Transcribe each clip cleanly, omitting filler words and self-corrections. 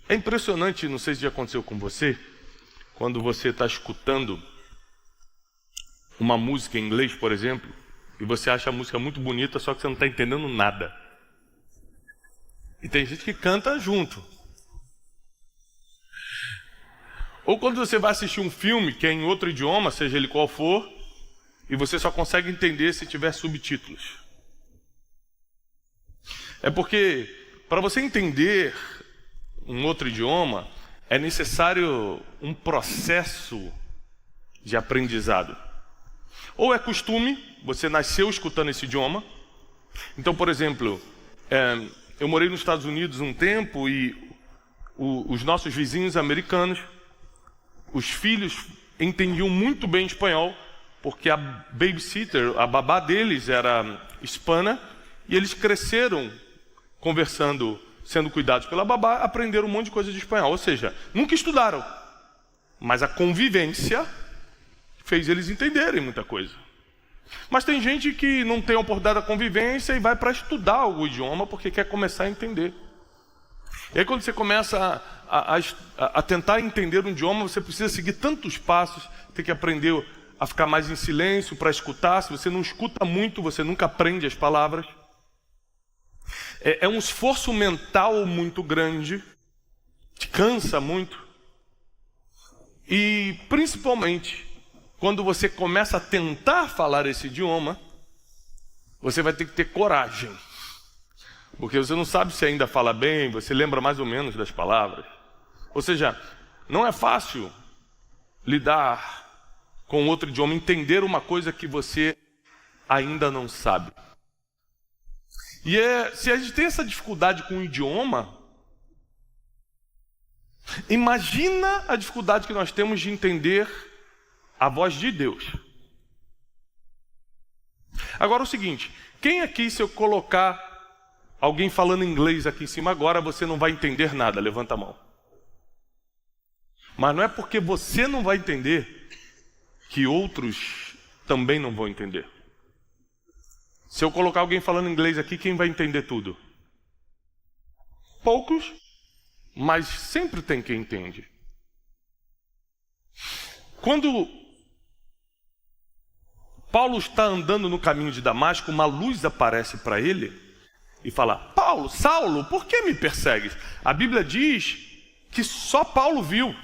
É impressionante, não sei se já aconteceu com você, quando você está escutando uma música em inglês, por exemplo, e você acha a música muito bonita, só que você não está entendendo nada. E tem gente que canta junto. Ou quando você vai assistir um filme que é em outro idioma, seja ele qual for, e você só consegue entender se tiver subtítulos. É porque, para você entender um outro idioma, é necessário um processo de aprendizado. Ou é costume, você nasceu escutando esse idioma. Então, por exemplo, eu morei nos Estados Unidos um tempo e os nossos vizinhos americanos, os filhos entendiam muito bem espanhol, porque a babysitter, a babá deles era hispana, e eles cresceram conversando, sendo cuidados pela babá, aprenderam um monte de coisa de espanhol. Ou seja, nunca estudaram, mas a convivência fez eles entenderem muita coisa. Mas tem gente que não tem a oportunidade da convivência e vai para estudar o idioma porque quer começar a entender. E aí quando você começa a tentar entender um idioma, você precisa seguir tantos passos, tem que aprender a ficar mais em silêncio para escutar. Se você não escuta muito, você nunca aprende as palavras. É um esforço mental muito grande, te cansa muito. E principalmente, quando você começa a tentar falar esse idioma, você vai ter que ter coragem. Porque você não sabe se ainda fala bem, você lembra mais ou menos das palavras. Ou seja, não é fácil lidar com outro idioma, entender uma coisa que você ainda não sabe. E se a gente tem essa dificuldade com o idioma, imagina a dificuldade que nós temos de entender a voz de Deus. Agora o seguinte, quem aqui, se eu colocar alguém falando inglês aqui em cima agora, você não vai entender nada? Levanta a mão. Mas não é porque você não vai entender que outros também não vão entender. Se eu colocar alguém falando inglês aqui, quem vai entender tudo? Poucos, mas sempre tem quem entende. Quando Paulo está andando no caminho de Damasco, uma luz aparece para ele e fala: Paulo, Saulo, por que me persegues? A Bíblia diz que só Paulo viu.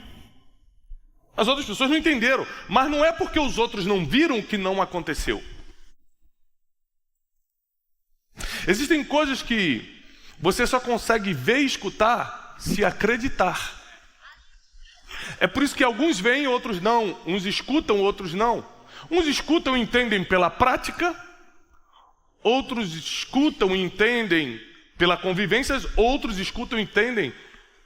As outras pessoas não entenderam, mas não é porque os outros não viram que não aconteceu. Existem coisas que você só consegue ver e escutar se acreditar. É por isso que alguns veem, outros não. Uns escutam, outros não. Uns escutam e entendem pela prática, outros escutam e entendem pela convivência, outros escutam e entendem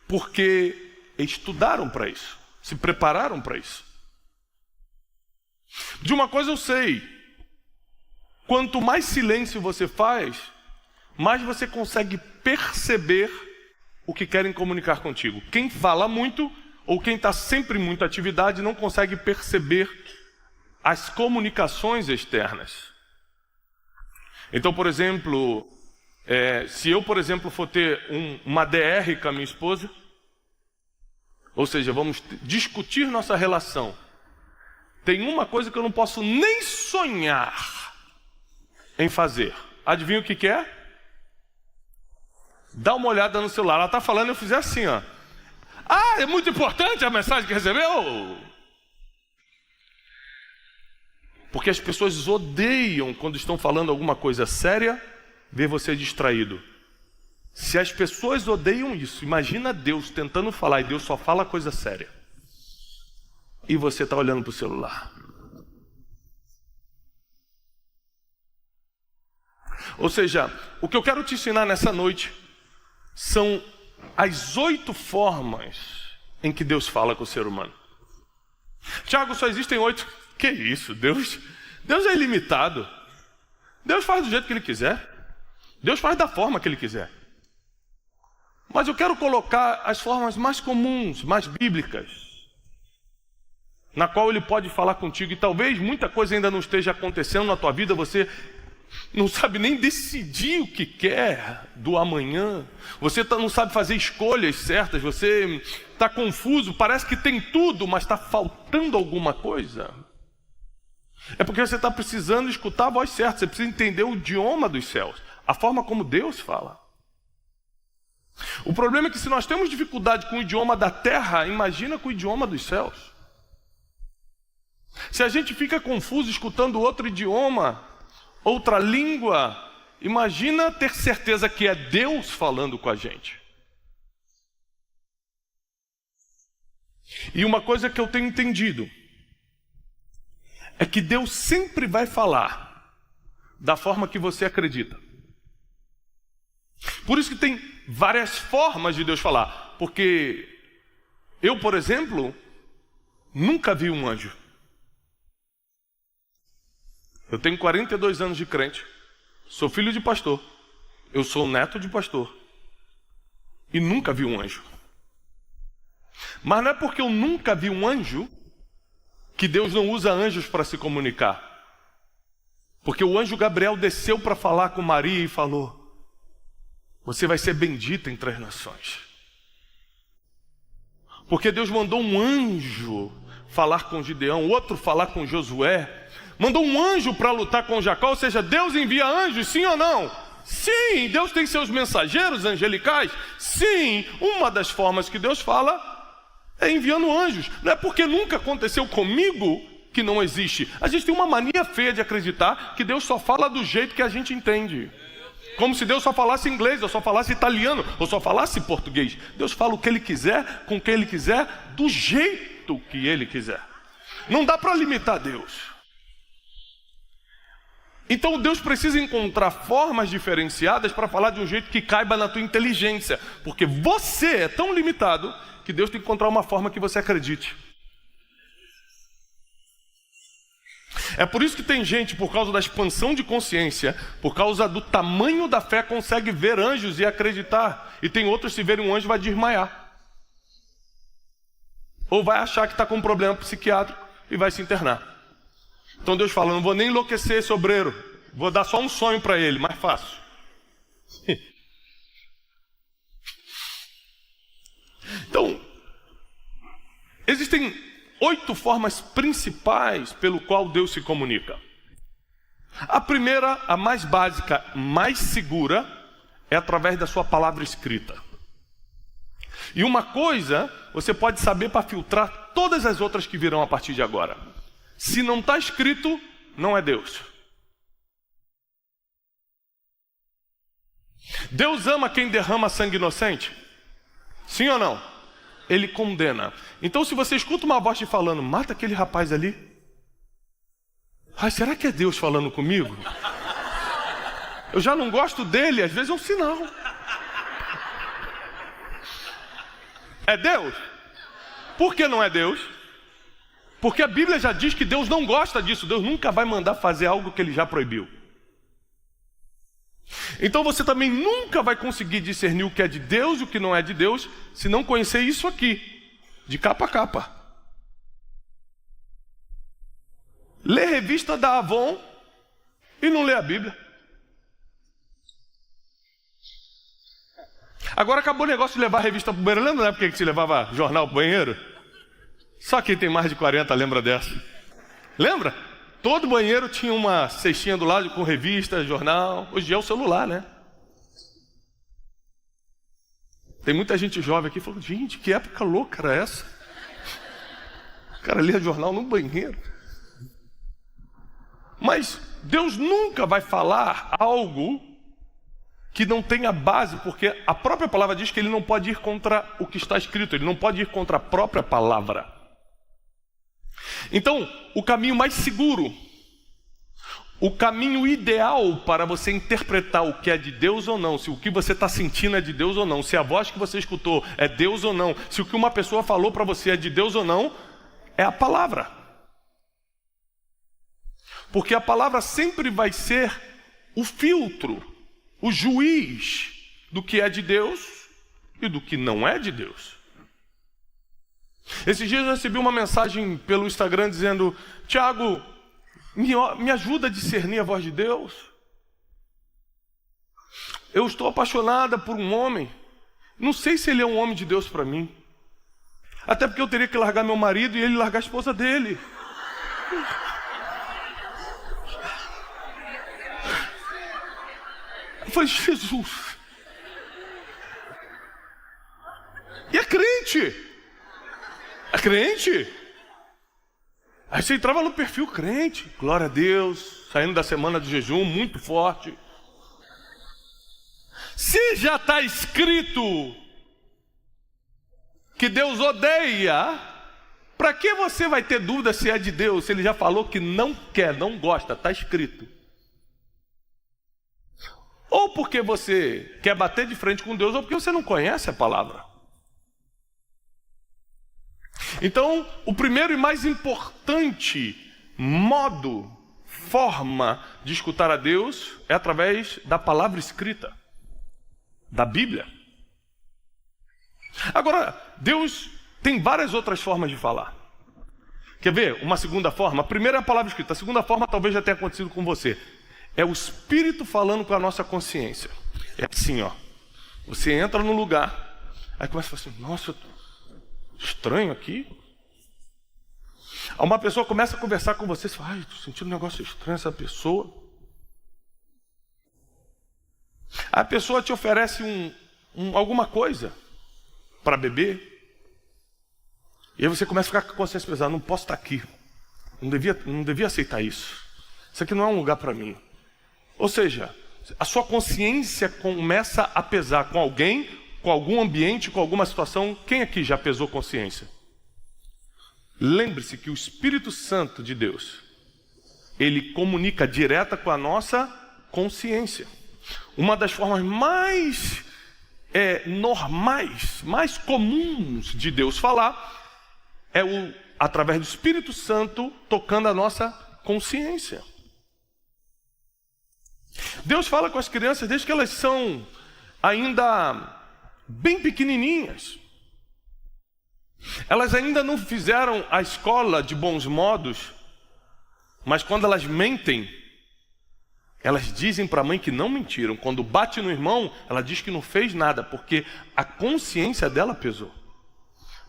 porque estudaram para isso, se prepararam para isso. De uma coisa eu sei, quanto mais silêncio você faz, mais você consegue perceber o que querem comunicar contigo. Quem fala muito, ou quem está sempre em muita atividade, não consegue perceber as comunicações externas. Então, por exemplo, se eu, por exemplo, for ter uma DR com a minha esposa, ou seja, vamos discutir nossa relação, tem uma coisa que eu não posso nem sonhar em fazer. Adivinha o que é? Dá uma olhada no celular. Ela está falando, eu fizer assim, ó. Ah, é muito importante a mensagem que recebeu. Porque as pessoas odeiam, quando estão falando alguma coisa séria, ver você distraído. Se as pessoas odeiam isso, imagina Deus tentando falar e Deus só fala coisa séria. E você está olhando para o celular. Ou seja, o que eu quero te ensinar nessa noite são as 8 formas em que Deus fala com o ser humano. Tiago, só existem 8. Que isso? Deus é ilimitado. Deus faz do jeito que Ele quiser. Deus faz da forma que Ele quiser. Mas eu quero colocar as formas mais comuns, mais bíblicas, na qual Ele pode falar contigo. E talvez muita coisa ainda não esteja acontecendo na tua vida, você não sabe nem decidir o que quer do amanhã, você não sabe fazer escolhas certas, você está confuso, parece que tem tudo, mas está faltando alguma coisa. É porque você está precisando escutar a voz certa, você precisa entender o idioma dos céus, a forma como Deus fala. O problema é que se nós temos dificuldade com o idioma da terra, imagina com o idioma dos céus. Se a gente fica confuso escutando outro idioma, outra língua, imagina ter certeza que é Deus falando com a gente. E uma coisa que eu tenho entendido é que Deus sempre vai falar da forma que você acredita. Por isso que tem várias formas de Deus falar. Porque eu, por exemplo, nunca vi um anjo. Eu tenho 42 anos de crente, sou filho de pastor, eu sou neto de pastor e nunca vi um anjo. Mas não é porque eu nunca vi um anjo que Deus não usa anjos para se comunicar. Porque o anjo Gabriel desceu para falar com Maria e falou: você vai ser bendita entre as nações. Porque Deus mandou um anjo falar com Gideão, outro falar com Josué, mandou um anjo para lutar com Jacó, ou seja, Deus envia anjos, sim ou não? Sim, Deus tem seus mensageiros angelicais. Sim, uma das formas que Deus fala é enviando anjos. Não é porque nunca aconteceu comigo que não existe. A gente tem uma mania feia de acreditar que Deus só fala do jeito que a gente entende. Como se Deus só falasse inglês, ou só falasse italiano, ou só falasse português. Deus fala o que Ele quiser, com quem Ele quiser, do jeito que Ele quiser. Não dá para limitar Deus. Então Deus precisa encontrar formas diferenciadas para falar de um jeito que caiba na tua inteligência. Porque você é tão limitado que Deus tem que encontrar uma forma que você acredite. É por isso que tem gente, por causa da expansão de consciência, por causa do tamanho da fé, consegue ver anjos e acreditar. E tem outros, se verem um anjo, vai desmaiar. Ou vai achar que está com um problema psiquiátrico e vai se internar. Então Deus fala: não vou nem enlouquecer esse obreiro, vou dar só um sonho para ele, mais fácil. Então, existem 8 formas principais pelo qual Deus se comunica. A primeira, a mais básica, mais segura, é através da sua palavra escrita. E uma coisa você pode saber para filtrar todas as outras que virão a partir de agora: se não está escrito, não é Deus. Deus ama quem derrama sangue inocente? Sim ou não? Ele condena. Então, se você escuta uma voz te falando: mata aquele rapaz ali. Ai, será que é Deus falando comigo? Eu já não gosto dele, às vezes é um sinal. É Deus? Por que não é Deus? Porque a Bíblia já diz que Deus não gosta disso. Deus nunca vai mandar fazer algo que Ele já proibiu. Então você também nunca vai conseguir discernir o que é de Deus e o que não é de Deus, se não conhecer isso aqui, de capa a capa. Lê revista da Avon e não lê a Bíblia. Agora acabou o negócio de levar a revista para o banheiro. Lembra na época que se levava jornal para o banheiro? Só quem tem mais de 40 lembra dessa. Lembra? Todo banheiro tinha uma cestinha do lado com revista, jornal. Hoje é o celular, né? Tem muita gente jovem aqui falando: gente, que época louca era essa? O cara lia jornal no banheiro. Mas Deus nunca vai falar algo que não tenha base, porque a própria palavra diz que Ele não pode ir contra o que está escrito, Ele não pode ir contra a própria palavra. Então, o caminho mais seguro, o caminho ideal para você interpretar o que é de Deus ou não, se o que você está sentindo é de Deus ou não, se a voz que você escutou é Deus ou não, se o que uma pessoa falou para você é de Deus ou não, é a palavra. Porque a palavra sempre vai ser o filtro, o juiz do que é de Deus e do que não é de Deus. Esses dias eu recebi uma mensagem pelo Instagram dizendo: Tiago, me ajuda a discernir a voz de Deus. eu estou apaixonada por um homem, não sei se ele é um homem de Deus para mim. Até porque eu teria que largar meu marido e ele largar a esposa dele. Eu falei, Jesus. E é crente. É crente. Aí você entrava no perfil crente. Glória a Deus. Saindo da semana de jejum, muito forte. Se já está escrito que Deus odeia, para que você vai ter dúvida se é de Deus, se ele já falou que não quer, não gosta, está escrito. Ou porque você quer bater de frente com Deus, ou porque você não conhece a palavra. Então, o primeiro e mais importante modo, forma de escutar a Deus é através da palavra escrita, da Bíblia. Agora, Deus tem várias outras formas de falar. Quer ver? Uma segunda forma. A primeira é a palavra escrita. A segunda forma talvez já tenha acontecido com você. É o Espírito falando com a nossa consciência. É assim, ó. Você entra no lugar, aí começa a falar assim, nossa, estranho aqui. Aí uma pessoa começa a conversar com você, você fala, ai, estou sentindo um negócio estranho essa pessoa. A pessoa te oferece alguma coisa para beber. E aí você começa a ficar com a consciência pesada, não posso estar aqui. Não devia aceitar isso. Isso aqui não é um lugar para mim. Ou seja, a sua consciência começa a pesar com alguém, com algum ambiente, com alguma situação. Quem aqui já pesou consciência? Lembre-se que o Espírito Santo de Deus, ele comunica direta com a nossa consciência. Uma das formas mais normais, mais comuns de Deus falar é através do Espírito Santo tocando a nossa consciência. Deus fala com as crianças desde que elas são ainda bem pequenininhas. Elas ainda não fizeram a escola de bons modos, mas quando elas mentem, elas dizem para a mãe que não mentiram. Quando bate no irmão, ela diz que não fez nada, porque a consciência dela pesou.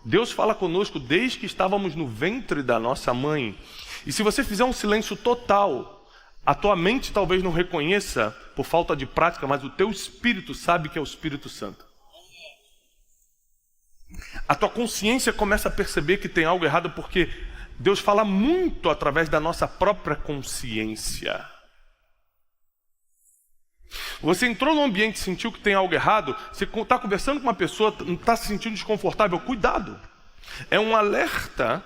Deus fala conosco desde que estávamos no ventre da nossa mãe. E se você fizer um silêncio total, a tua mente talvez não reconheça por falta de prática, mas o teu espírito sabe que é o Espírito Santo. A tua consciência começa a perceber que tem algo errado, porque Deus fala muito através da nossa própria consciência. Você entrou num ambiente e sentiu que tem algo errado, você está conversando com uma pessoa, não está se sentindo desconfortável, cuidado. É um alerta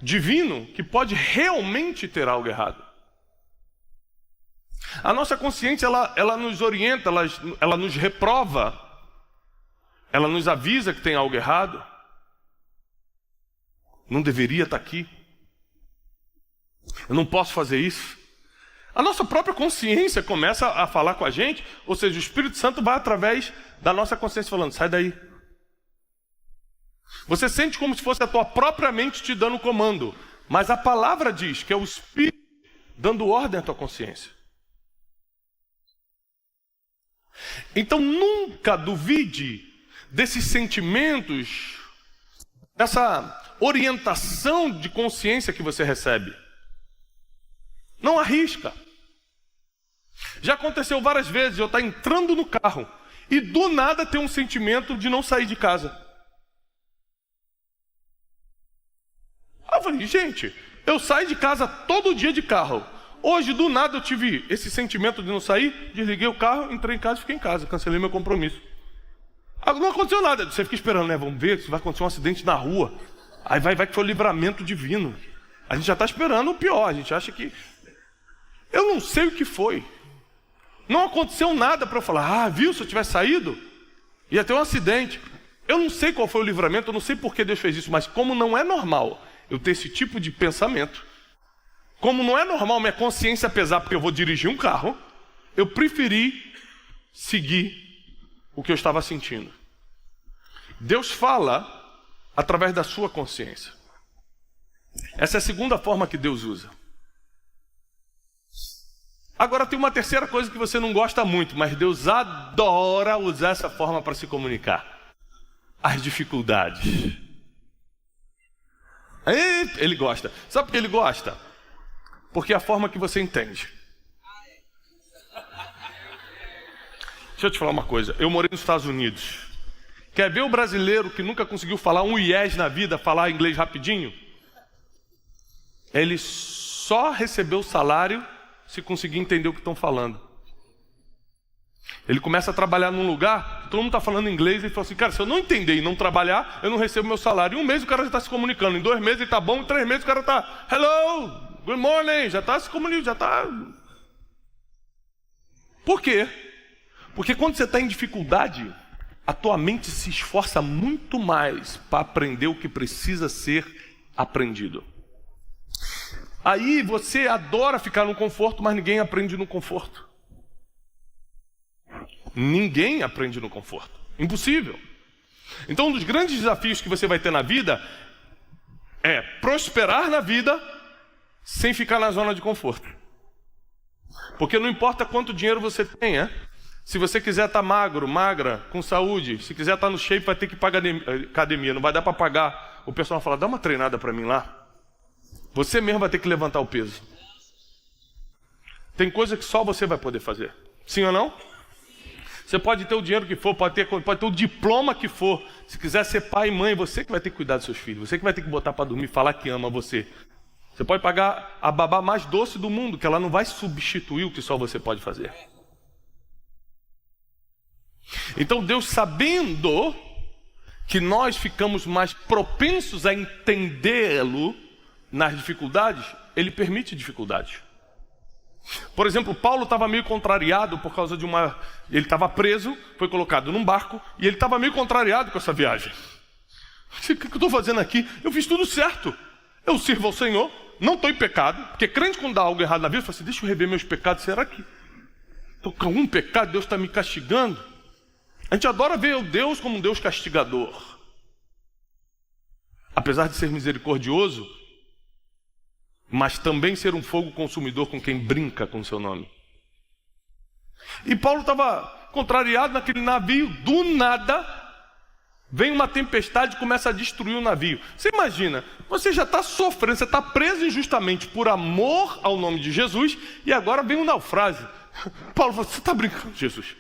divino que pode realmente ter algo errado. A nossa consciência, ela nos orienta, ela nos reprova, ela nos avisa que tem algo errado. Não deveria estar aqui. Eu não posso fazer isso. A nossa própria consciência começa a falar com a gente, ou seja, o Espírito Santo vai através da nossa consciência falando, sai daí. Você sente como se fosse a tua própria mente te dando comando, mas a palavra diz que é o Espírito dando ordem à tua consciência. Então nunca duvide desses sentimentos, dessa orientação de consciência que você recebe. Não arrisca. Já aconteceu várias vezes, eu estar entrando no carro e do nada ter um sentimento de não sair de casa. Eu falei, gente, eu saio de casa todo dia de carro. Hoje, do nada, eu tive esse sentimento de não sair, desliguei o carro, entrei em casa e fiquei em casa, cancelei meu compromisso. Não aconteceu nada, você fica esperando, né? Vamos ver se vai acontecer um acidente na rua. Aí vai que foi o livramento divino. A gente já está esperando o pior, a gente acha que... Eu não sei o que foi. Não aconteceu nada para eu falar, viu, se eu tivesse saído, ia ter um acidente. Eu não sei qual foi o livramento, eu não sei por que Deus fez isso, mas como não é normal eu ter esse tipo de pensamento, como não é normal minha consciência pesar porque eu vou dirigir um carro, eu preferi seguir o que eu estava sentindo. Deus fala através da sua consciência. Essa é a segunda forma que Deus usa. Agora tem uma terceira coisa que você não gosta muito, mas Deus adora usar essa forma para se comunicar. As dificuldades. Ele gosta. Sabe por que ele gosta? Porque é a forma que você entende. Deixa eu te falar uma coisa. Eu morei nos Estados Unidos. Quer ver o brasileiro que nunca conseguiu falar um yes na vida, falar inglês rapidinho? Ele só recebeu o salário se conseguir entender o que estão falando. Ele começa a trabalhar num lugar, todo mundo está falando inglês, e ele fala assim, cara, se eu não entender e não trabalhar, eu não recebo meu salário. Em um mês o cara já está se comunicando, em 2 meses ele está bom, em 3 meses o cara está, hello, good morning, já está se comunicando, já está... Por quê? Porque quando você está em dificuldade, a tua mente se esforça muito mais para aprender o que precisa ser aprendido. Aí você adora ficar no conforto, mas ninguém aprende no conforto. Ninguém aprende no conforto. Impossível. Então, um dos grandes desafios que você vai ter na vida é prosperar na vida sem ficar na zona de conforto. Porque não importa quanto dinheiro você tenha, se você quiser estar magro, magra, com saúde, se quiser estar no shape, vai ter que pagar academia. Não vai dar para pagar. O pessoal vai falar, dá uma treinada para mim lá. Você mesmo vai ter que levantar o peso. Tem coisa que só você vai poder fazer. Sim ou não? Você pode ter o dinheiro que for, pode ter o diploma que for. Se quiser ser pai e mãe, você que vai ter que cuidar dos seus filhos. Você que vai ter que botar para dormir, falar que ama você. Você pode pagar a babá mais doce do mundo, que ela não vai substituir o que só você pode fazer. Então Deus, sabendo que nós ficamos mais propensos a entendê-lo nas dificuldades, Ele permite dificuldades. Por exemplo, Paulo estava meio contrariado por causa de uma... Ele estava preso, foi colocado num barco, e ele estava meio contrariado com essa viagem. O que eu estou fazendo aqui? Eu fiz tudo certo. Eu sirvo ao Senhor, não estou em pecado, porque crente quando dá algo errado na vida, fala assim, deixa eu rever meus pecados, será que estou com um pecado, Deus está me castigando? A gente adora ver o Deus como um Deus castigador. Apesar de ser misericordioso, mas também ser um fogo consumidor com quem brinca com o seu nome. E Paulo estava contrariado naquele navio, do nada, vem uma tempestade e começa a destruir o navio. Você imagina, você já está sofrendo, você está preso injustamente por amor ao nome de Jesus, e agora vem um naufrágio. Paulo fala, você está brincando, Jesus?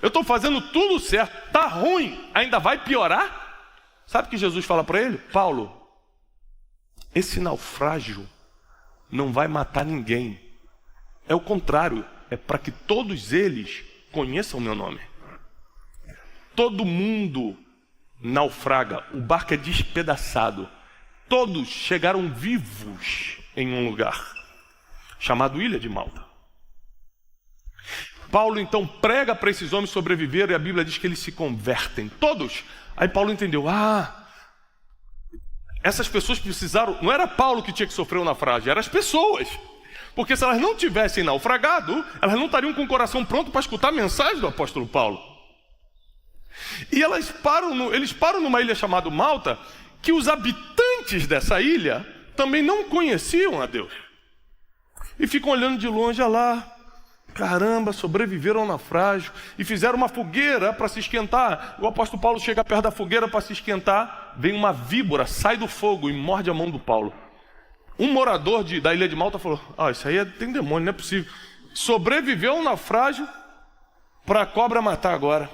Eu estou fazendo tudo certo, está ruim, ainda vai piorar? Sabe o que Jesus fala para ele? Paulo, esse naufrágio não vai matar ninguém. É o contrário, é para que todos eles conheçam o meu nome. Todo mundo naufraga, o barco é despedaçado. Todos chegaram vivos em um lugar chamado Ilha de Malta. Paulo então prega para esses homens sobreviver e a Bíblia diz que eles se convertem, todos. Aí Paulo entendeu, essas pessoas precisaram, não era Paulo que tinha que sofrer o naufrágio, eram as pessoas. Porque se elas não tivessem naufragado, elas não estariam com o coração pronto para escutar a mensagem do apóstolo Paulo. E eles param numa ilha chamada Malta, que os habitantes dessa ilha também não conheciam a Deus. E ficam olhando de longe, olha lá, caramba, sobreviveram ao naufrágio e fizeram uma fogueira para se esquentar. O apóstolo Paulo chega perto da fogueira para se esquentar, vem uma víbora, sai do fogo e morde a mão do Paulo. Um morador da ilha de Malta falou, isso aí tem demônio, não é possível. Sobreviveu ao naufrágio para a cobra matar agora.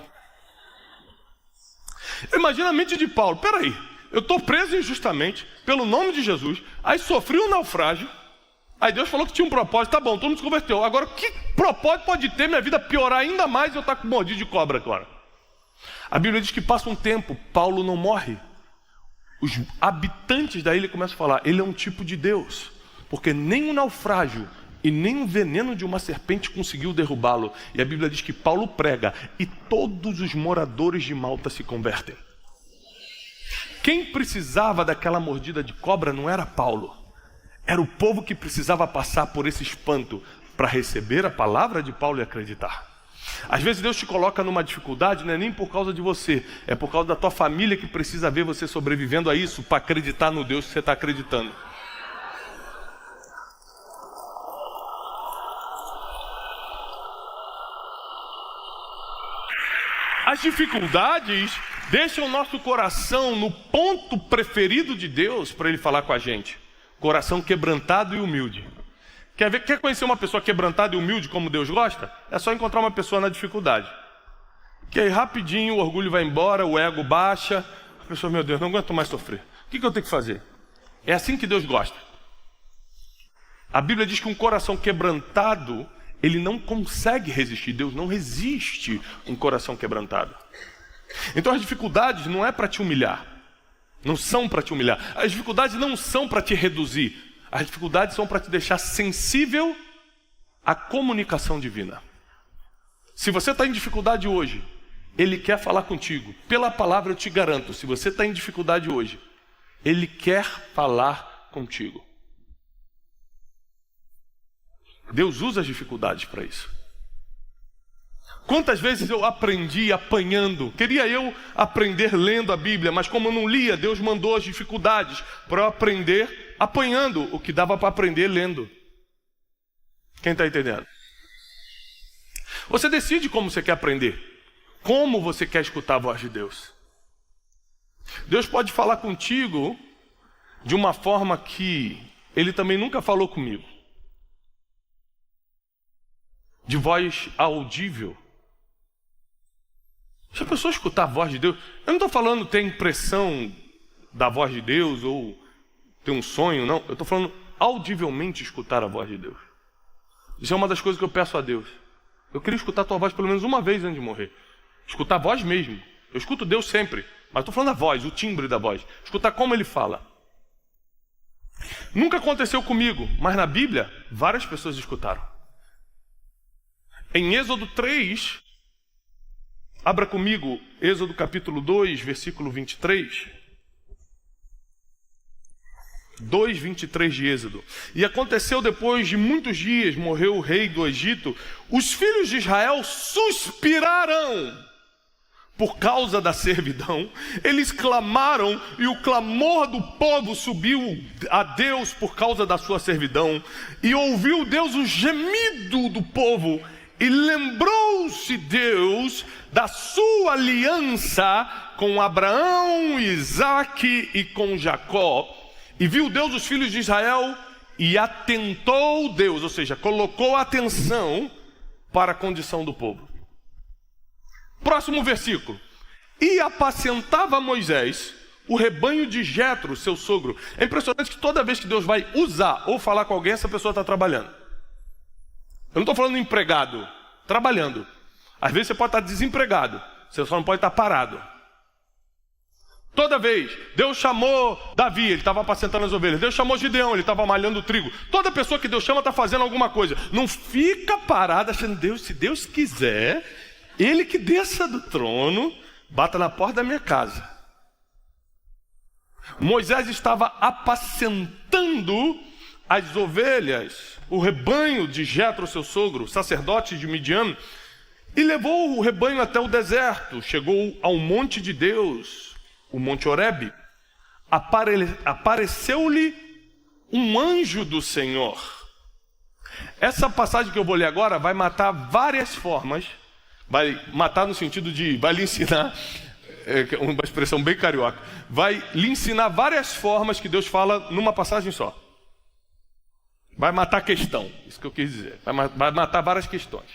Imagina a mente de Paulo, peraí, eu estou preso injustamente pelo nome de Jesus, aí sofri um naufrágio, aí Deus falou que tinha um propósito, tá bom, todo mundo se converteu. Agora, que propósito pode ter minha vida piorar ainda mais e eu estar com mordido de cobra agora? A Bíblia diz que passa um tempo, Paulo não morre. Os habitantes da ilha começam a falar, ele é um tipo de Deus, porque nem o naufrágio e nem o veneno de uma serpente conseguiu derrubá-lo. E a Bíblia diz que Paulo prega e todos os moradores de Malta se convertem. Quem precisava daquela mordida de cobra não era Paulo. Era o povo que precisava passar por esse espanto para receber a palavra de Paulo e acreditar. Às vezes Deus te coloca numa dificuldade, não é nem por causa de você, é por causa da tua família que precisa ver você sobrevivendo a isso para acreditar no Deus que você está acreditando. As dificuldades deixam o nosso coração no ponto preferido de Deus para Ele falar com a gente. Coração quebrantado e humilde. Quer conhecer uma pessoa quebrantada e humilde como Deus gosta? É só encontrar uma pessoa na dificuldade. Que aí rapidinho o orgulho vai embora, o ego baixa. A pessoa, meu Deus, não aguento mais sofrer. O que eu tenho que fazer? É assim que Deus gosta. A Bíblia diz que um coração quebrantado, ele não consegue resistir. Deus não resiste um coração quebrantado. Então as dificuldades não é para te humilhar. Não são para te humilhar. As dificuldades não são para te reduzir. As dificuldades são para te deixar sensível à comunicação divina. Se você está em dificuldade hoje, Ele quer falar contigo. Pela palavra eu te garanto, se você está em dificuldade hoje, Ele quer falar contigo. Deus usa as dificuldades para isso. Quantas vezes eu aprendi apanhando? Queria eu aprender lendo a Bíblia, mas como eu não lia, Deus mandou as dificuldades para eu aprender apanhando o que dava para aprender lendo. Quem está entendendo? Você decide como você quer aprender, como você quer escutar a voz de Deus. Deus pode falar contigo de uma forma que Ele também nunca falou comigo. De voz audível. Se a pessoa escutar a voz de Deus, eu não estou falando ter impressão da voz de Deus ou ter um sonho, não. Eu estou falando audivelmente escutar a voz de Deus. Isso é uma das coisas que eu peço a Deus. Eu queria escutar a tua voz pelo menos uma vez antes de morrer. Escutar a voz mesmo. Eu escuto Deus sempre, mas estou falando a voz, o timbre da voz. Escutar como Ele fala. Nunca aconteceu comigo, mas na Bíblia, várias pessoas escutaram. Em Êxodo 3, abra comigo, Êxodo capítulo 2, versículo 23. 2:23 de Êxodo. E aconteceu depois de muitos dias, morreu o rei do Egito, os filhos de Israel suspiraram por causa da servidão. Eles clamaram e o clamor do povo subiu a Deus por causa da sua servidão. E ouviu Deus o gemido do povo. E lembrou-se Deus da sua aliança com Abraão, Isaque e com Jacó. E viu Deus os filhos de Israel e atentou Deus, ou seja, colocou atenção para a condição do povo. Próximo versículo. E apacentava Moisés o rebanho de Jetro, seu sogro. É impressionante que toda vez que Deus vai usar ou falar com alguém, essa pessoa está trabalhando. Eu não estou falando empregado, trabalhando. Às vezes você pode estar desempregado, você só não pode estar parado. Toda vez, Deus chamou Davi, ele estava apacentando as ovelhas. Deus chamou Gideão, ele estava malhando o trigo. Toda pessoa que Deus chama está fazendo alguma coisa. Não fica parado achando, Deus, se Deus quiser, Ele que desça do trono, bata na porta da minha casa. Moisés estava apacentando as ovelhas, o rebanho de Jetro, seu sogro, sacerdote de Midian, e levou o rebanho até o deserto. Chegou ao monte de Deus, o Monte Horebe. Apareceu-lhe um anjo do Senhor. Essa passagem que eu vou ler agora vai matar várias formas. Vai matar no sentido de, vai lhe ensinar, uma expressão bem carioca, vai lhe ensinar várias formas que Deus fala numa passagem só. Vai matar a questão, isso que eu quis dizer. Vai matar várias questões.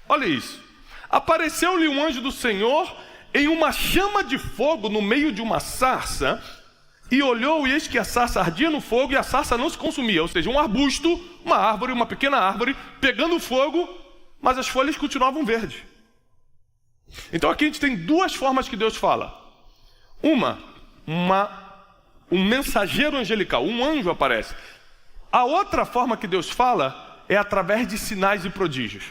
Olha isso. Apareceu-lhe um anjo do Senhor em uma chama de fogo no meio de uma sarça, e olhou, e eis que a sarça ardia no fogo, e a sarça não se consumia. Ou seja, um arbusto, uma árvore, uma pequena árvore, pegando fogo, mas as folhas continuavam verdes. Então aqui a gente tem duas formas que Deus fala. Um mensageiro angelical, um anjo aparece. A outra forma que Deus fala é através de sinais e prodígios.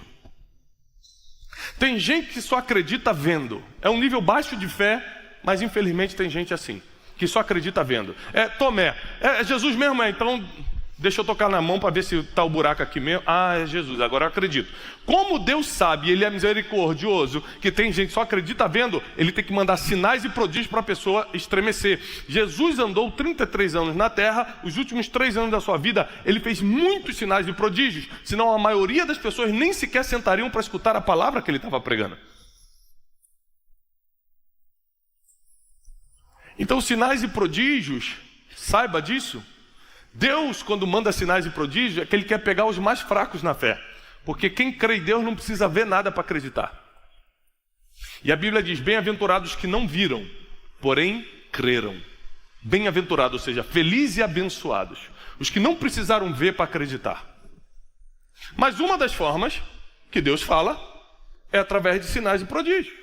Tem gente que só acredita vendo. É um nível baixo de fé, mas infelizmente tem gente assim, que só acredita vendo. Tomé, é Jesus mesmo, então deixa eu tocar na mão para ver se está o buraco aqui mesmo. Ah, é Jesus, agora eu acredito. Como Deus sabe, Ele é misericordioso, que tem gente que só acredita vendo, Ele tem que mandar sinais e prodígios para a pessoa estremecer. Jesus andou 33 anos na terra, os últimos 3 anos da sua vida, Ele fez muitos sinais e prodígios, senão a maioria das pessoas nem sequer sentariam para escutar a palavra que Ele estava pregando. Então, sinais e prodígios, saiba disso. Deus, quando manda sinais e prodígios, é que Ele quer pegar os mais fracos na fé. Porque quem crê em Deus não precisa ver nada para acreditar. E a Bíblia diz, bem-aventurados que não viram, porém creram. Bem-aventurados, ou seja, felizes e abençoados. Os que não precisaram ver para acreditar. Mas uma das formas que Deus fala é através de sinais e prodígios.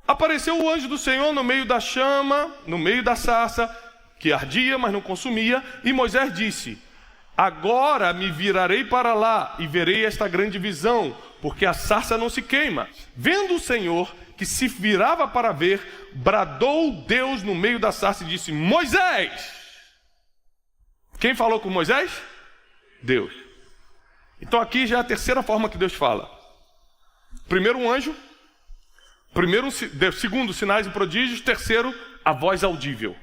Apareceu o anjo do Senhor no meio da chama, no meio da sarça, que ardia, mas não consumia, e Moisés disse, agora me virarei para lá e verei esta grande visão, porque a sarça não se queima. Vendo o Senhor que se virava para ver, bradou Deus no meio da sarça e disse, Moisés! Quem falou com Moisés? Deus. Então aqui já é a terceira forma que Deus fala. Primeiro um anjo, segundo sinais e prodígios, terceiro a voz audível.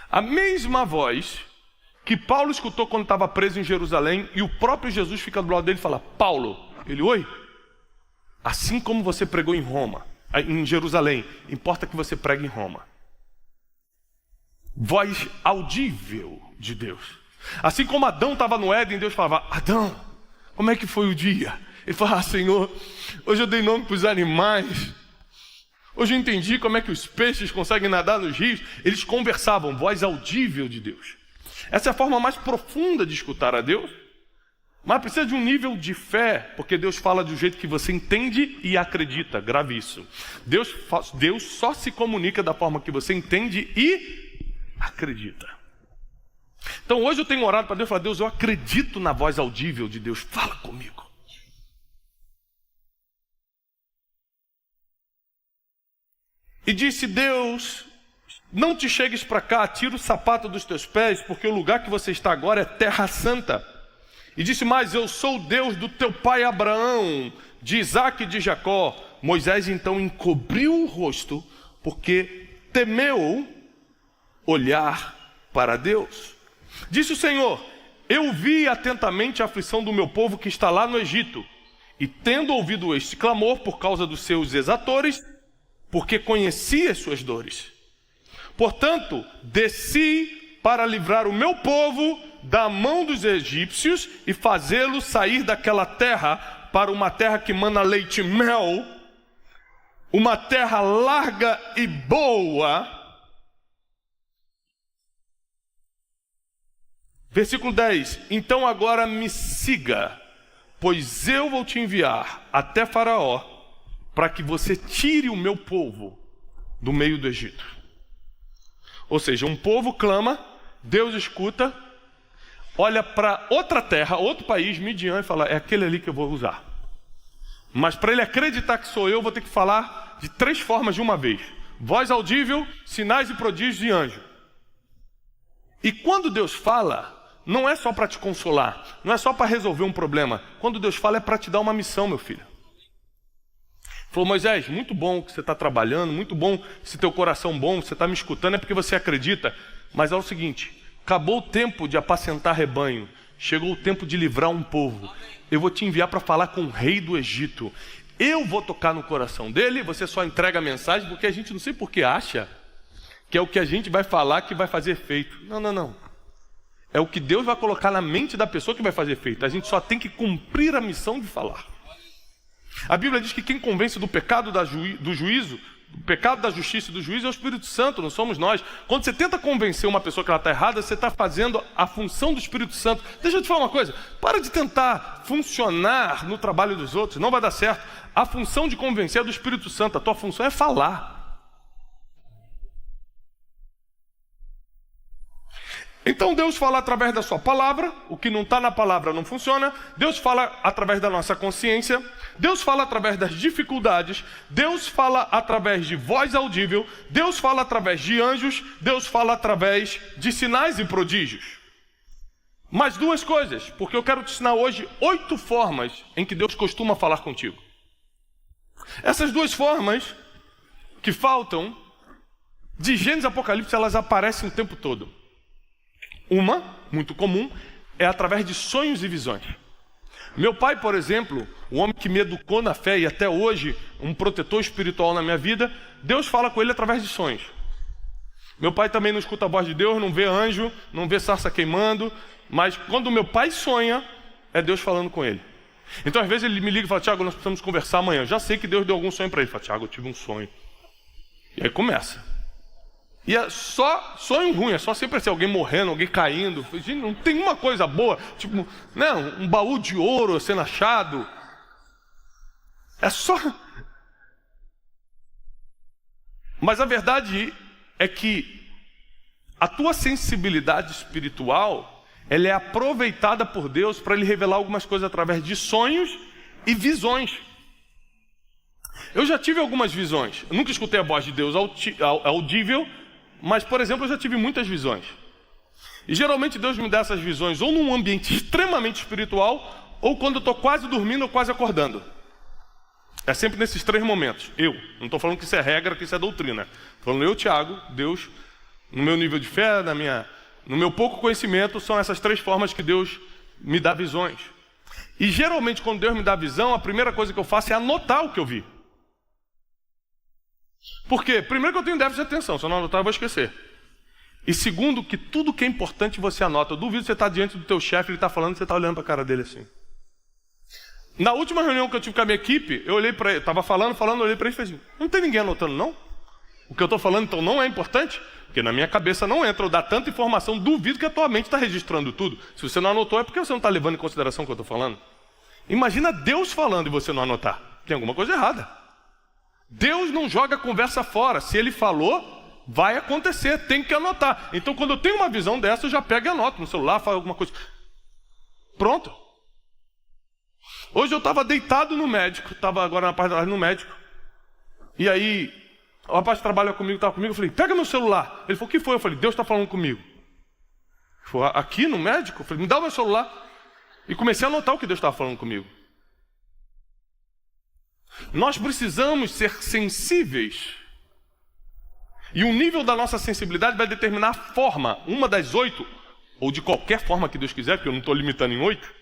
A mesma voz que Paulo escutou quando estava preso em Jerusalém, e o próprio Jesus fica do lado dele e fala, Paulo, ele, oi, assim como você pregou em Jerusalém, importa que você pregue em Roma. Voz audível de Deus. Assim como Adão estava no Éden, Deus falava, Adão, como é que foi o dia? Ele falava, Senhor, hoje eu dei nome para os animais, hoje eu entendi como é que os peixes conseguem nadar nos rios. Eles conversavam, voz audível de Deus. Essa é a forma mais profunda de escutar a Deus, mas precisa de um nível de fé, porque Deus fala do jeito que você entende e acredita. Grave isso. Deus só se comunica da forma que você entende e acredita. Então hoje eu tenho orado para Deus e falar, Deus, eu acredito na voz audível de Deus, fala comigo. E disse Deus, não te chegues para cá, tira o sapato dos teus pés, porque o lugar que você está agora é terra santa. E disse mais, eu sou o Deus do teu pai Abraão, de Isaque e de Jacó. Moisés então encobriu o rosto, porque temeu olhar para Deus. Disse o Senhor, eu vi atentamente a aflição do meu povo que está lá no Egito, e tendo ouvido este clamor por causa dos seus exatores, porque conheci as suas dores. Portanto, desci para livrar o meu povo da mão dos egípcios e fazê-lo sair daquela terra para uma terra que mana leite e mel, uma terra larga e boa. Versículo 10, então agora me siga, pois eu vou te enviar até Faraó, para que você tire o meu povo do meio do Egito. Ou seja, um povo clama, Deus escuta, olha para outra terra, outro país, Midian, e fala, é aquele ali que eu vou usar. Mas para ele acreditar que sou eu, vou ter que falar de 3 formas de uma vez. Voz audível, sinais e prodígios e anjo. E quando Deus fala, não é só para te consolar, não é só para resolver um problema. Quando Deus fala é para te dar uma missão, meu filho. Falou, Moisés, muito bom que você está trabalhando, muito bom esse teu coração bom, você está me escutando, é porque você acredita. Mas é o seguinte, acabou o tempo de apacentar rebanho, chegou o tempo de livrar um povo. Eu vou te enviar para falar com o rei do Egito. Eu vou tocar no coração dele, você só entrega a mensagem, porque a gente não sei por que acha que é o que a gente vai falar que vai fazer efeito. Não. É o que Deus vai colocar na mente da pessoa que vai fazer efeito. A gente só tem que cumprir a missão de falar. A Bíblia diz que quem convence do pecado do juízo, do pecado da justiça e do juízo é o Espírito Santo, não somos nós. Quando você tenta convencer uma pessoa que ela está errada, você está fazendo a função do Espírito Santo. Deixa eu te falar uma coisa, para de tentar funcionar no trabalho dos outros, não vai dar certo. A função de convencer é do Espírito Santo, a tua função é falar. Então Deus fala através da sua palavra, o que não está na palavra não funciona. Deus fala através da nossa consciência, Deus fala através das dificuldades, Deus fala através de voz audível, Deus fala através de anjos, Deus fala através de sinais e prodígios. Mais 2 coisas, porque eu quero te ensinar hoje 8 formas em que Deus costuma falar contigo. Essas 2 formas que faltam, de Gênesis e Apocalipse, elas aparecem o tempo todo. Uma, muito comum, é através de sonhos e visões. Meu pai, por exemplo, o homem que me educou na fé e até hoje um protetor espiritual na minha vida, Deus fala com ele através de sonhos. Meu pai também não escuta a voz de Deus, não vê anjo, não vê sarça queimando, mas quando meu pai sonha, é Deus falando com ele. Então às vezes ele me liga e fala: Tiago, nós precisamos conversar amanhã. Eu já sei que Deus deu algum sonho para ele. Ele fala: Tiago, eu tive um sonho. E aí começa. E é só sonho ruim, é só sempre assim, alguém morrendo, alguém caindo. Gente, não tem uma coisa boa, tipo, né, um baú de ouro sendo achado. É só... Mas a verdade é que a tua sensibilidade espiritual, ela é aproveitada por Deus para Ele revelar algumas coisas através de sonhos e visões. Eu já tive algumas visões. Eu nunca escutei a voz de Deus audível, mas, por exemplo, eu já tive muitas visões. E geralmente Deus me dá essas visões ou num ambiente extremamente espiritual, ou quando eu estou quase dormindo ou quase acordando. É sempre nesses três momentos. Eu não estou falando que isso é regra, que isso é doutrina. Estou falando eu, Tiago, Deus, no meu nível de fé, no meu pouco conhecimento, são essas três formas que Deus me dá visões. E geralmente quando Deus me dá visão, a primeira coisa que eu faço é anotar o que eu vi. Por quê? Primeiro que eu tenho déficit de atenção, se eu não anotar eu vou esquecer. E segundo, que tudo que é importante você anota. Eu duvido você estar diante do teu chefe, ele está falando, você está olhando para a cara dele assim. Na última reunião que eu tive com a minha equipe, eu olhei para ele, estava falando, eu olhei para ele e falei assim: não tem ninguém anotando não? O que eu estou falando então não é importante? Porque na minha cabeça não entra, eu dar tanta informação, duvido que a tua mente está registrando tudo. Se você não anotou é porque você não está levando em consideração o que eu estou falando. Imagina Deus falando e você não anotar. Tem alguma coisa errada. Deus não joga a conversa fora. Se Ele falou, vai acontecer, tem que anotar. Então quando eu tenho uma visão dessa, eu já pego e anoto no celular, falo alguma coisa. Pronto. Hoje eu estava deitado no médico, estava agora na parte da tarde no médico. E aí, o rapaz que trabalha comigo, estava comigo, eu falei: pega meu celular. Ele falou: o que foi? Eu falei: Deus está falando comigo. Ele falou: aqui no médico? Eu falei: me dá o meu celular. E comecei a anotar o que Deus estava falando comigo. Nós precisamos ser sensíveis. E o nível da nossa sensibilidade vai determinar a forma, uma das 8, ou de qualquer forma que Deus quiser, porque eu não estou limitando em 8.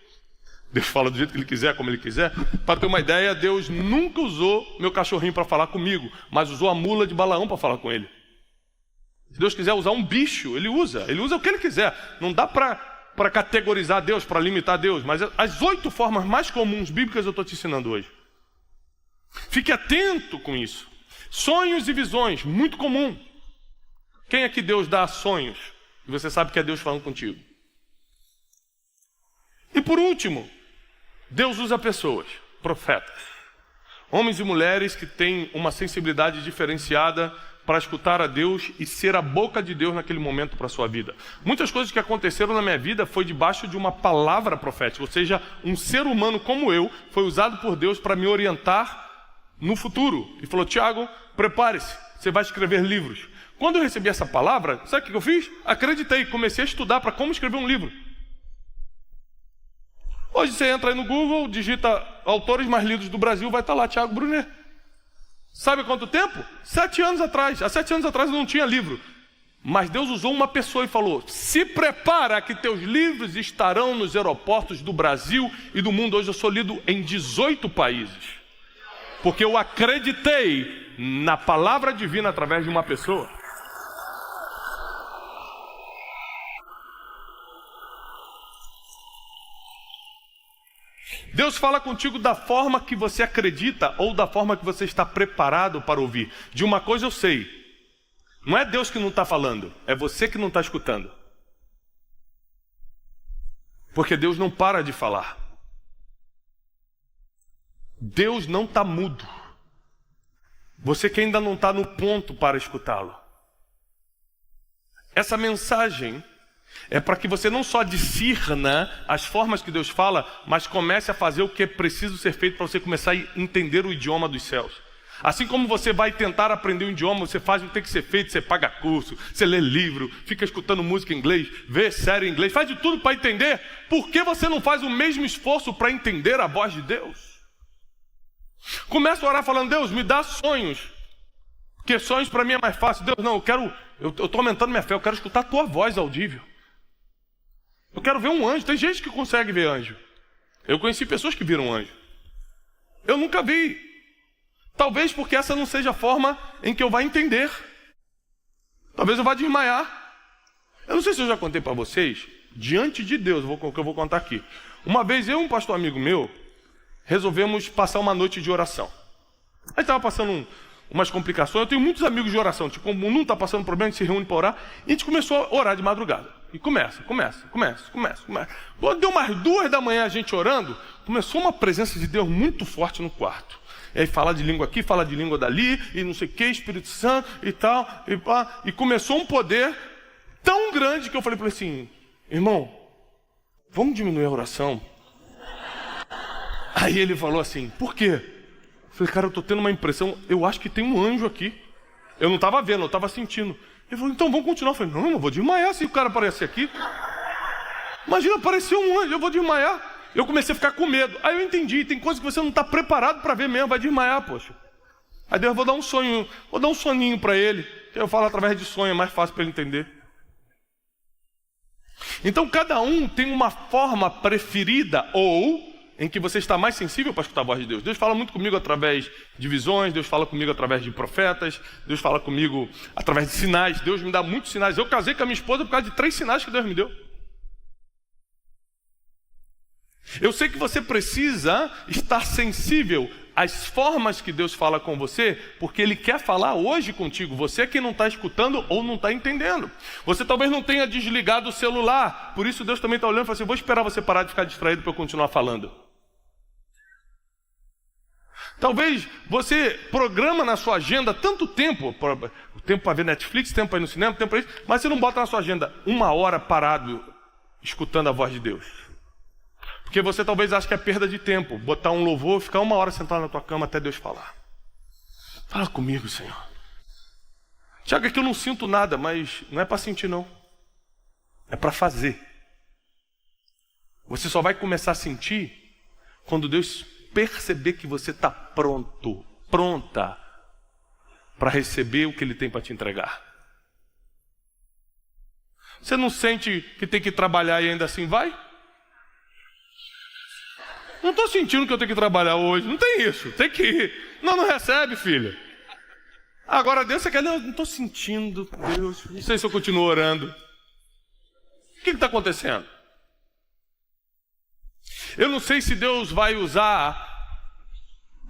Deus fala do jeito que Ele quiser, como Ele quiser. Para ter uma ideia, Deus nunca usou meu cachorrinho para falar comigo, mas usou a mula de Balaão para falar com ele. Se Deus quiser usar um bicho, Ele usa o que Ele quiser. Não dá para categorizar Deus, para limitar Deus, mas as 8 formas mais comuns bíblicas eu estou te ensinando hoje. Fique atento com isso. Sonhos e visões, muito comum. Quem é que Deus dá sonhos? E você sabe que é Deus falando contigo. E por último, Deus usa pessoas, profetas. Homens e mulheres que têm uma sensibilidade diferenciada para escutar a Deus e ser a boca de Deus naquele momento para a sua vida. Muitas coisas que aconteceram na minha vida foi debaixo de uma palavra profética. Ou seja, um ser humano como eu foi usado por Deus para me orientar no futuro. E falou: Tiago, prepare-se, você vai escrever livros. Quando eu recebi essa palavra, sabe o que eu fiz? Acreditei, comecei a estudar para como escrever um livro. Hoje você entra aí no Google, digita autores mais lidos do Brasil, vai estar lá Tiago Brunet. Sabe há quanto tempo? 7 anos atrás. Há 7 anos atrás eu não tinha livro. Mas Deus usou uma pessoa e falou: se prepara que teus livros estarão nos aeroportos do Brasil e do mundo. Hoje eu sou lido em 18 países. Porque eu acreditei na palavra divina através de uma pessoa. Deus fala contigo da forma que você acredita ou da forma que você está preparado para ouvir. De uma coisa eu sei, não é Deus que não está falando, é você que não está escutando. Porque Deus não para de falar. Deus não está mudo. Você que ainda não está no ponto para escutá-lo. Essa mensagem é para que você não só discirna as formas que Deus fala, mas comece a fazer o que é preciso ser feito para você começar a entender o idioma dos céus. Assim como você vai tentar aprender um idioma, você faz o que tem que ser feito, você paga curso, você lê livro, fica escutando música em inglês, vê série em inglês, faz de tudo para entender. Por que você não faz o mesmo esforço para entender a voz de Deus? Começa a orar falando: Deus, me dá sonhos. Porque sonhos para mim é mais fácil. Deus, não, eu estou aumentando minha fé, eu quero escutar a tua voz audível. Eu quero ver um anjo. Tem gente que consegue ver anjo. Eu conheci pessoas que viram anjo. Eu nunca vi. Talvez porque essa não seja a forma em que eu vá entender. Talvez eu vá desmaiar. Eu não sei se eu já contei para vocês, diante de Deus, o que eu vou contar aqui. Uma vez eu e um pastor amigo meu, resolvemos passar uma noite de oração. A gente estava passando umas complicações. Eu tenho muitos amigos de oração. Tipo, como um está passando problema, a gente se reúne para orar. E a gente começou a orar de madrugada. E começa. Quando deu umas 2 da manhã a gente orando, começou uma presença de Deus muito forte no quarto. E aí fala de língua aqui, fala de língua dali, e não sei o que, Espírito Santo e tal. E começou um poder tão grande que eu falei para ele assim, irmão, vamos diminuir a oração? Aí ele falou assim, por quê? Eu falei, cara, eu tô tendo uma impressão, eu acho que tem um anjo aqui. Eu não estava vendo, eu estava sentindo. Ele falou, então vamos continuar. Eu falei, não, eu vou desmaiar se o cara aparecer aqui. Imagina, apareceu um anjo, eu vou desmaiar. Eu comecei a ficar com medo. Aí eu entendi, tem coisas que você não está preparado para ver mesmo, vai desmaiar, poxa. Aí Deus, vou dar um soninho para ele. Que eu falo através de sonho, é mais fácil para ele entender. Então cada um tem uma forma preferida ou em que você está mais sensível para escutar a voz de Deus. Deus fala muito comigo através de visões, Deus fala comigo através de profetas, Deus fala comigo através de sinais, Deus me dá muitos sinais. Eu casei com a minha esposa por causa de 3 sinais que Deus me deu. Eu sei que você precisa estar sensível às formas que Deus fala com você, porque Ele quer falar hoje contigo. Você que não está escutando ou não está entendendo. Você talvez não tenha desligado o celular, por isso Deus também está olhando e fala assim, vou esperar você parar de ficar distraído para eu continuar falando. Talvez você programa na sua agenda tanto tempo, o tempo para ver Netflix, tempo para ir no cinema, tempo para isso, mas você não bota na sua agenda 1 hora parado escutando a voz de Deus. Porque você talvez ache que é perda de tempo, botar um louvor, ficar 1 hora sentado na tua cama até Deus falar. Fala comigo, Senhor. Tiago, é que eu não sinto nada, mas não é para sentir não. É para fazer. Você só vai começar a sentir quando Deus perceber que você está pronta para receber o que Ele tem para te entregar. Você não sente que tem que trabalhar e ainda assim vai? Não estou sentindo que eu tenho que trabalhar hoje. Não tem isso. Tem que ir. Não recebe, filha. Agora Deus, você quer? Não estou sentindo, Deus. Não sei se eu continuo orando. O que está acontecendo? Eu não sei se Deus vai usar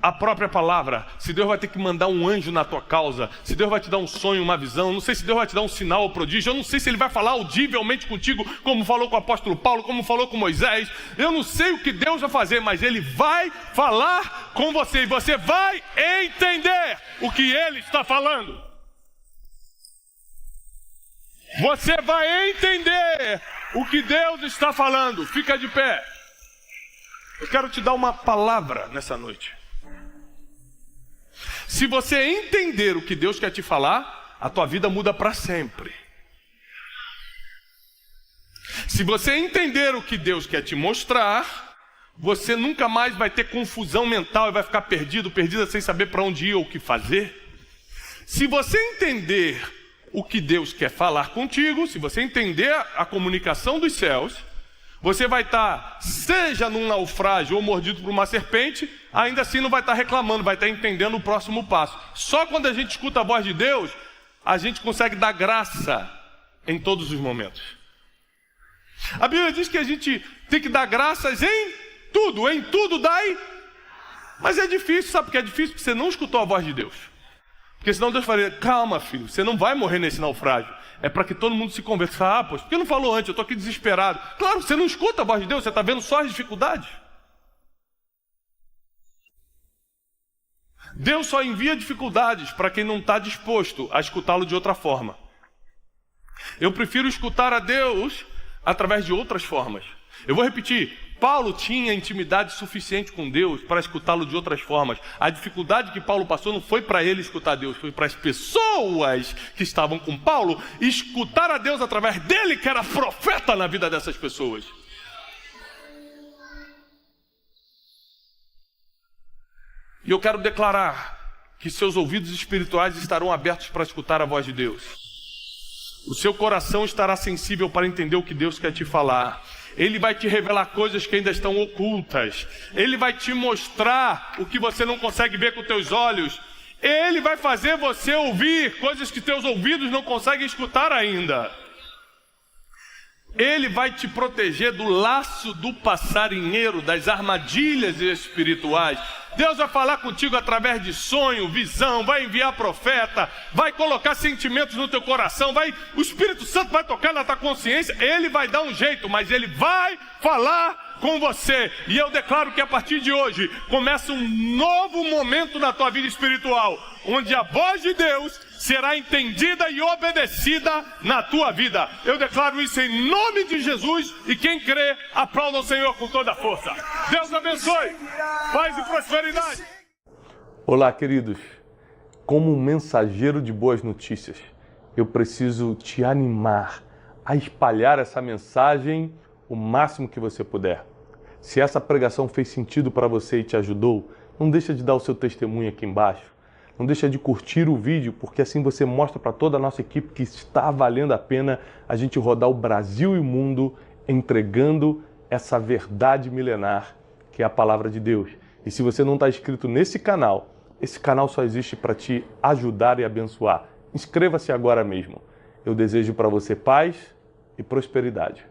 a própria palavra, se Deus vai ter que mandar um anjo na tua causa, se Deus vai te dar um sonho, uma visão, não sei se Deus vai te dar um sinal ou prodígio, eu não sei se Ele vai falar audivelmente contigo, como falou com o apóstolo Paulo, como falou com Moisés, eu não sei o que Deus vai fazer, mas Ele vai falar com você, e você vai entender o que Ele está falando. Você vai entender o que Deus está falando. Fica de pé. Eu quero te dar uma palavra nessa noite. Se você entender o que Deus quer te falar, a tua vida muda para sempre. Se você entender o que Deus quer te mostrar, você nunca mais vai ter confusão mental e vai ficar perdida sem saber para onde ir ou o que fazer. Se você entender o que Deus quer falar contigo, se você entender a comunicação dos céus, você vai estar, seja num naufrágio ou mordido por uma serpente, ainda assim não vai estar reclamando, vai estar entendendo o próximo passo. Só quando a gente escuta a voz de Deus, a gente consegue dar graça em todos os momentos. A Bíblia diz que a gente tem que dar graças em tudo dai. Mas é difícil, sabe por que é difícil? Porque você não escutou a voz de Deus. Porque senão Deus falaria, calma filho, você não vai morrer nesse naufrágio. É para que todo mundo se conversa. Pois, por que não falou antes? Eu estou aqui desesperado. Claro, você não escuta a voz de Deus, você está vendo só as dificuldades. Deus só envia dificuldades para quem não está disposto a escutá-lo de outra forma. Eu prefiro escutar a Deus através de outras formas. Eu vou repetir. Paulo tinha intimidade suficiente com Deus para escutá-lo de outras formas. A dificuldade que Paulo passou não foi para ele escutar Deus, foi para as pessoas que estavam com Paulo escutar a Deus através dele, que era profeta na vida dessas pessoas. E eu quero declarar que seus ouvidos espirituais estarão abertos para escutar a voz de Deus. O seu coração estará sensível para entender o que Deus quer te falar. Ele vai te revelar coisas que ainda estão ocultas. Ele vai te mostrar o que você não consegue ver com teus olhos. Ele vai fazer você ouvir coisas que teus ouvidos não conseguem escutar ainda. Ele vai te proteger do laço do passarinheiro, das armadilhas espirituais. Deus vai falar contigo através de sonho, visão, vai enviar profeta, vai colocar sentimentos no teu coração, o Espírito Santo vai tocar na tua consciência, ele vai dar um jeito, mas ele vai falar com você. E eu declaro que a partir de hoje começa um novo momento na tua vida espiritual, onde a voz de Deus será entendida e obedecida na tua vida. Eu declaro isso em nome de Jesus, e quem crê, aplauda o Senhor com toda a força. Deus abençoe, paz e prosperidade. Olá, queridos. Como um mensageiro de boas notícias, eu preciso te animar a espalhar essa mensagem o máximo que você puder. Se essa pregação fez sentido para você e te ajudou, não deixa de dar o seu testemunho aqui embaixo. Não deixa de curtir o vídeo, porque assim você mostra para toda a nossa equipe que está valendo a pena a gente rodar o Brasil e o mundo entregando essa verdade milenar que é a palavra de Deus. E se você não está inscrito nesse canal, esse canal só existe para te ajudar e abençoar. Inscreva-se agora mesmo. Eu desejo para você paz e prosperidade.